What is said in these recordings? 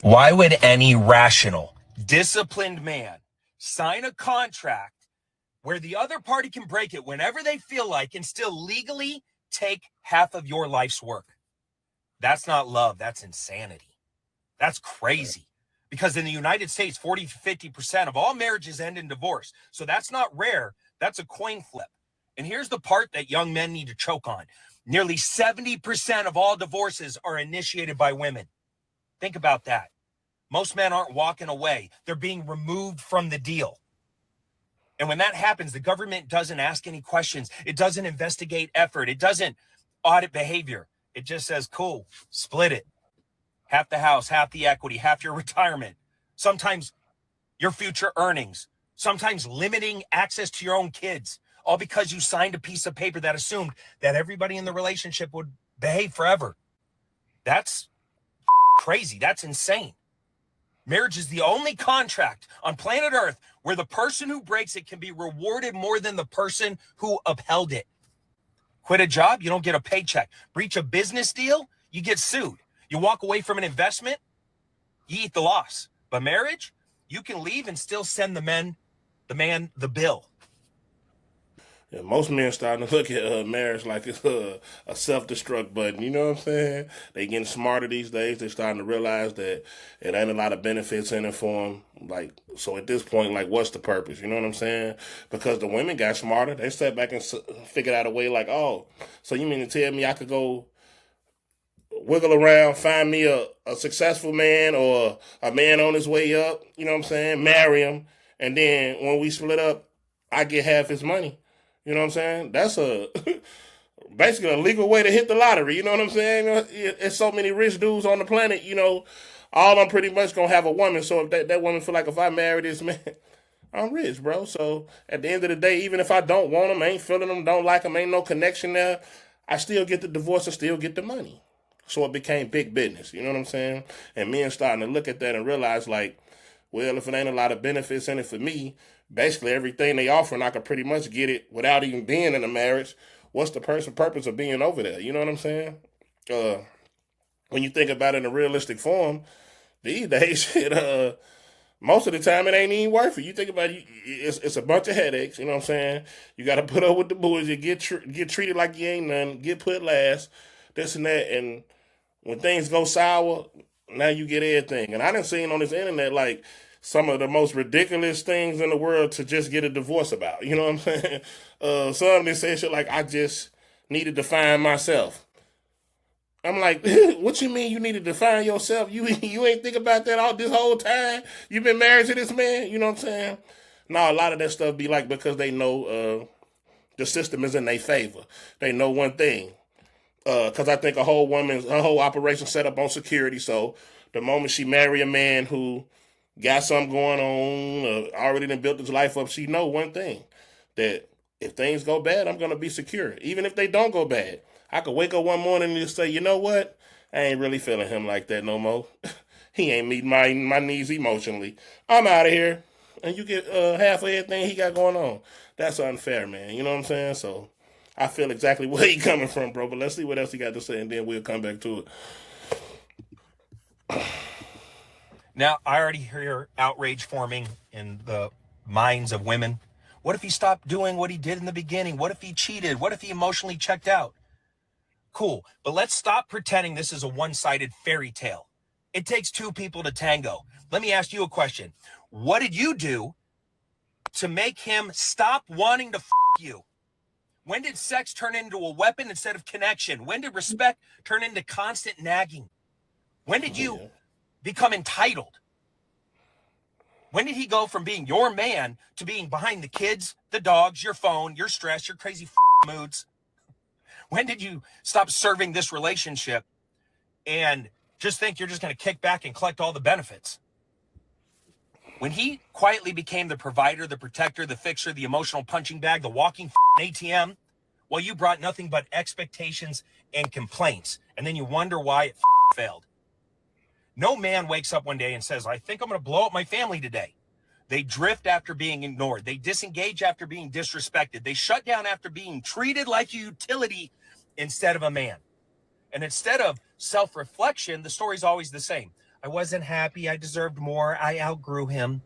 Why would any rational, disciplined man sign a contract where the other party can break it whenever they feel like and still legally take half of your life's work? That's not love. That's insanity. That's crazy. Because in the United States, 40 to 50% of all marriages end in divorce. So that's not rare. That's a coin flip. And here's the part that young men need to choke on. Nearly 70% of all divorces are initiated by women. Think about that. Most men aren't walking away. They're being removed from the deal. And when that happens, the government doesn't ask any questions. It doesn't investigate effort. It doesn't audit behavior. It just says, cool, split it. Half the house, half the equity, half your retirement. Sometimes your future earnings. Sometimes limiting access to your own kids. All because you signed a piece of paper that assumed that everybody in the relationship would behave forever. That's crazy. That's insane. Marriage is the only contract on planet Earth where the person who breaks it can be rewarded more than the person who upheld it. Quit a job, you don't get a paycheck. Breach a business deal, you get sued. You walk away from an investment, you eat the loss. But marriage, you can leave and still send the man the bill. Yeah, most men starting to look at marriage like it's a self-destruct button. You know what I'm saying? They getting smarter these days. They're starting to realize that it ain't a lot of benefits in it for them. Like, so at this point, like, what's the purpose? You know what I'm saying? Because the women got smarter. They sat back and figured out a way like, oh, so you mean to tell me I could go wiggle around, find me a successful man or a man on his way up, you know what I'm saying? Marry him. And then when we split up, I get half his money. You know what I'm saying? That's a basically a legal way to hit the lottery. You know what I'm saying? It's so many rich dudes on the planet. You know, all of them pretty much gonna have a woman. So if that woman feel like if I marry this man, I'm rich, bro. So at the end of the day, even if I don't want him, ain't feeling him, don't like him, ain't no connection there, I still get the divorce and still get the money. So it became big business. You know what I'm saying? And men starting to look at that and realize like, well, if it ain't a lot of benefits in it for me, basically everything they offering, I could pretty much get it without even being in a marriage. What's the purpose of being over there? You know what I'm saying? Uh, when you think about it in a realistic form, these days, most of the time it ain't even worth it. You think about it, it's a bunch of headaches. You know what I'm saying? You got to put up with the bullshit, get treated like you ain't nothing, get put last, this and that, and when things go sour, now you get everything. And I done seen on this internet like some of the most ridiculous things in the world to just get a divorce about. You know what I'm saying? Some of them say shit like, I just needed to find myself. I'm like, what you mean you need to define yourself? You ain't think about that all this whole time? You been married to this man? You know what I'm saying? No, a lot of that stuff be like because they know the system is in their favor. They know one thing. Because I think her whole operation set up on security. So the moment she marry a man who got something going on, already done built his life up, she know one thing, that if things go bad, I'm gonna be secure. Even if they don't go bad, I could wake up one morning and just say, you know what, I ain't really feeling him like that no more. He ain't meeting my needs emotionally. I'm out of here, and you get half of everything he got going on. That's unfair, man. You know what I'm saying? So I feel exactly where he coming from, bro. But let's see what else he got to say, and then we'll come back to it. Now, I already hear outrage forming in the minds of women. What if he stopped doing what he did in the beginning? What if he cheated? What if he emotionally checked out? Cool, but let's stop pretending this is a one-sided fairy tale. It takes two people to tango. Let me ask you a question. What did you do to make him stop wanting to you? When did sex turn into a weapon instead of connection? When did respect turn into constant nagging? When did you Yeah. become entitled? When did he go from being your man to being behind the kids, the dogs, your phone, your stress, your crazy moods? When did you stop serving this relationship and just think you're just going to kick back and collect all the benefits? When he quietly became the provider, the protector, the fixer, the emotional punching bag, the walking ATM, well, you brought nothing but expectations and complaints. And then you wonder why it failed. No man wakes up one day and says, I think I'm going to blow up my family today. They drift after being ignored. They disengage after being disrespected. They shut down after being treated like a utility instead of a man. And instead of self-reflection, the story's always the same. I wasn't happy. I deserved more. I outgrew him.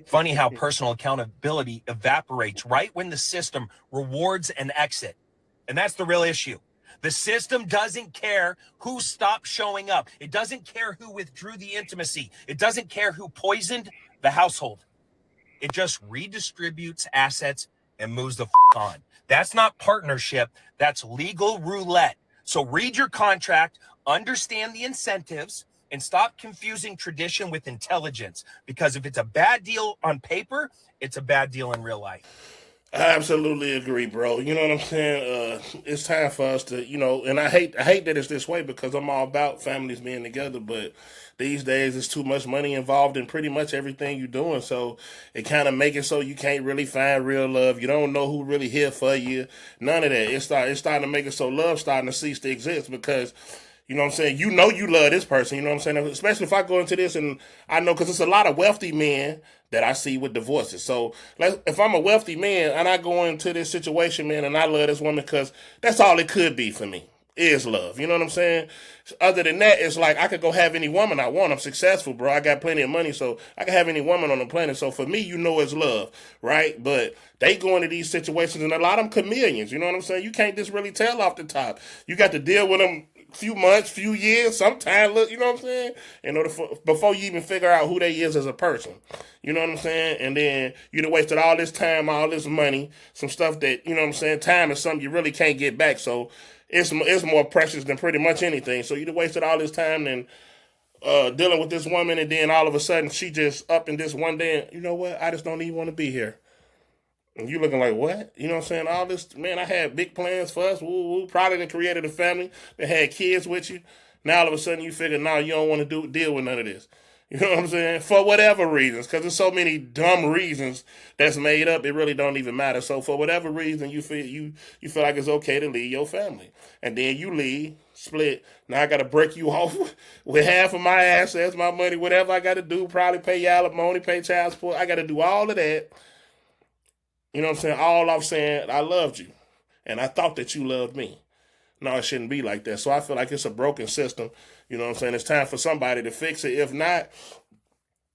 Funny how personal accountability evaporates right when the system rewards an exit. And that's the real issue. The system doesn't care who stopped showing up. It doesn't care who withdrew the intimacy. It doesn't care who poisoned the household. It just redistributes assets and moves the on. That's not partnership. That's legal roulette. So read your contract, understand the incentives, and stop confusing tradition with intelligence. Because if it's a bad deal on paper, it's a bad deal in real life. I absolutely agree, bro. You know what I'm saying? It's time for us to, and I hate that it's this way because I'm all about families being together, but these days it's too much money involved in pretty much everything you're doing. So it kind of make it so you can't really find real love. You don't know who really here for you. None of that. It's starting to make it so love starting to cease to exist because you know what I'm saying? You know you love this person. You know what I'm saying? Especially if I go into this and I know because it's a lot of wealthy men that I see with divorces. So if I'm a wealthy man and I go into this situation, man, and I love this woman because that's all it could be for me is love. You know what I'm saying? Other than that, it's like I could go have any woman I want. I'm successful, bro. I got plenty of money, so I can have any woman on the planet. So for me, it's love, right? But they go into these situations, and a lot of them chameleons. You know what I'm saying? You can't just really tell off the top. You got to deal with them few months, few years, sometime, look, you know what I'm saying? In order before you even figure out who they is as a person. You know what I'm saying? And then you'd have wasted all this time, all this money, some stuff that, you know what I'm saying? Time is something you really can't get back. So it's more precious than pretty much anything. So you'd have wasted all this time and dealing with this woman, and then all of a sudden she just up in this one day and, you know what? I just don't even want to be here. And you looking like, what? You know what I'm saying? All this, man, I had big plans for us. Woo. Probably done created a family that had kids with you. Now all of a sudden you figure, now you don't want to deal with none of this. You know what I'm saying? For whatever reasons, because there's so many dumb reasons that's made up, it really don't even matter. So for whatever reason, you feel like it's okay to leave your family. And then you leave, split. Now I got to break you off with half of my assets, my money, whatever I got to do, probably pay your alimony, pay child support. I got to do all of that. You know what I'm saying? All I'm saying, I loved you. And I thought that you loved me. No, it shouldn't be like that. So I feel like it's a broken system. You know what I'm saying? It's time for somebody to fix it. If not,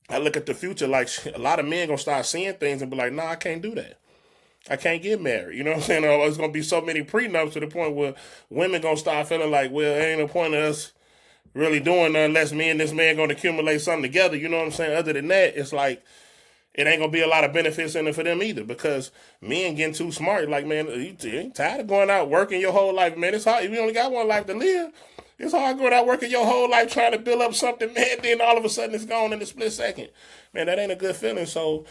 I look at the future like a lot of men going to start seeing things and be like, nah, I can't do that. I can't get married. You know what I'm saying? There's going to be so many prenups to the point where women going to start feeling like, well, there ain't no point in us really doing nothing unless me and this man going to accumulate something together. You know what I'm saying? Other than that, it's like, it ain't gonna be a lot of benefits in it for them either because men getting too smart. Like, man, you tired of going out working your whole life, man. It's hard. You only got one life to live. It's hard going out working your whole life trying to build up something, man. Then all of a sudden it's gone in a split second. Man, that ain't a good feeling. So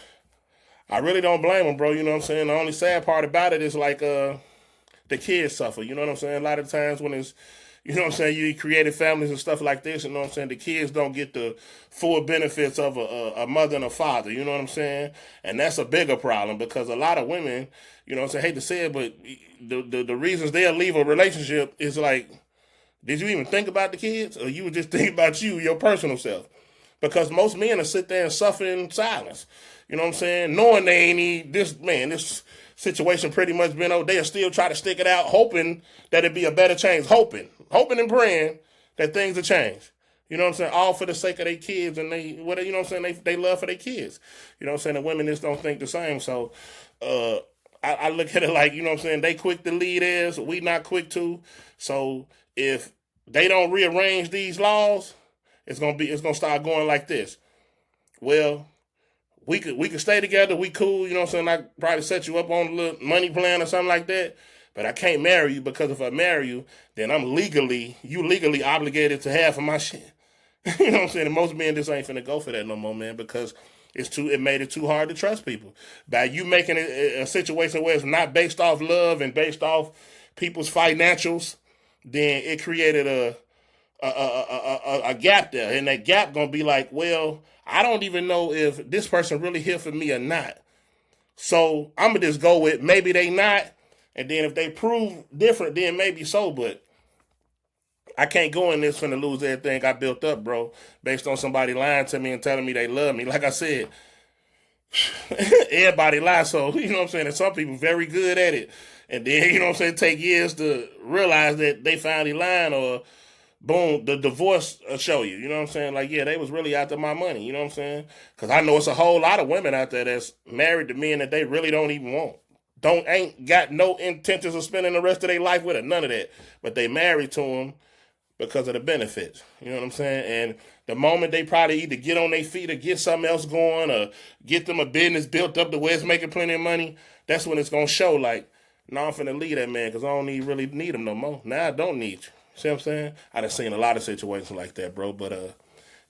I really don't blame them, bro. You know what I'm saying? The only sad part about it is like the kids suffer. You know what I'm saying? A lot of times when it's you know what I'm saying? You created families and stuff like this. You know what I'm saying? The kids don't get the full benefits of a mother and a father. You know what I'm saying? And that's a bigger problem because a lot of women, you know what I'm saying? I hate to say it, but the reasons they'll leave a relationship is like, did you even think about the kids? Or you were just thinking about your personal self? Because most men will sit there and suffer in silence. You know what I'm saying? Knowing they ain't need this situation pretty much been over. They'll still try to stick it out, hoping that it'd be a better change. Hoping and praying that things will change. You know what I'm saying? All for the sake of their kids and you know what I'm saying? They love for their kids. You know what I'm saying? The women just don't think the same. So I look at it like, you know what I'm saying? They quick to lead us. We not quick to. So if they don't rearrange these laws, it's gonna start going like this. Well, we could stay together. We cool. You know what I'm saying? I probably set you up on a little money plan or something like that. But I can't marry you because if I marry you, then you legally obligated to half of my shit. You know what I'm saying? And most men just ain't finna go for that no more, man, because it made it too hard to trust people. By you making it a situation where it's not based off love and based off people's financials, then it created a gap there. And that gap gonna be like, well, I don't even know if this person really here for me or not. So I'm gonna just go with maybe they not. And then if they prove different, then maybe so. But I can't go in this finna lose everything I built up, bro, based on somebody lying to me and telling me they love me. Like I said, everybody lies. So, you know what I'm saying? And some people very good at it. And then, you know what I'm saying, take years to realize that they finally lying or boom, the divorce will show you. You know what I'm saying? Like, yeah, they was really after my money. You know what I'm saying? Because I know it's a whole lot of women out there that's married to men that they really don't even want. Ain't got no intentions of spending the rest of their life with it. None of that. But they married to him because of the benefits. You know what I'm saying? And the moment they probably either get on their feet or get something else going or get them a business built up to where it's making plenty of money, that's when it's going to show like, no, I'm finna leave that man because I don't really need him no more. Now I don't need you. See what I'm saying? I done seen a lot of situations like that, bro. But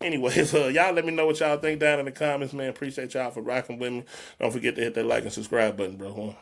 anyways, y'all let me know what y'all think down in the comments, man. Appreciate y'all for rocking with me. Don't forget to hit that like and subscribe button, bro.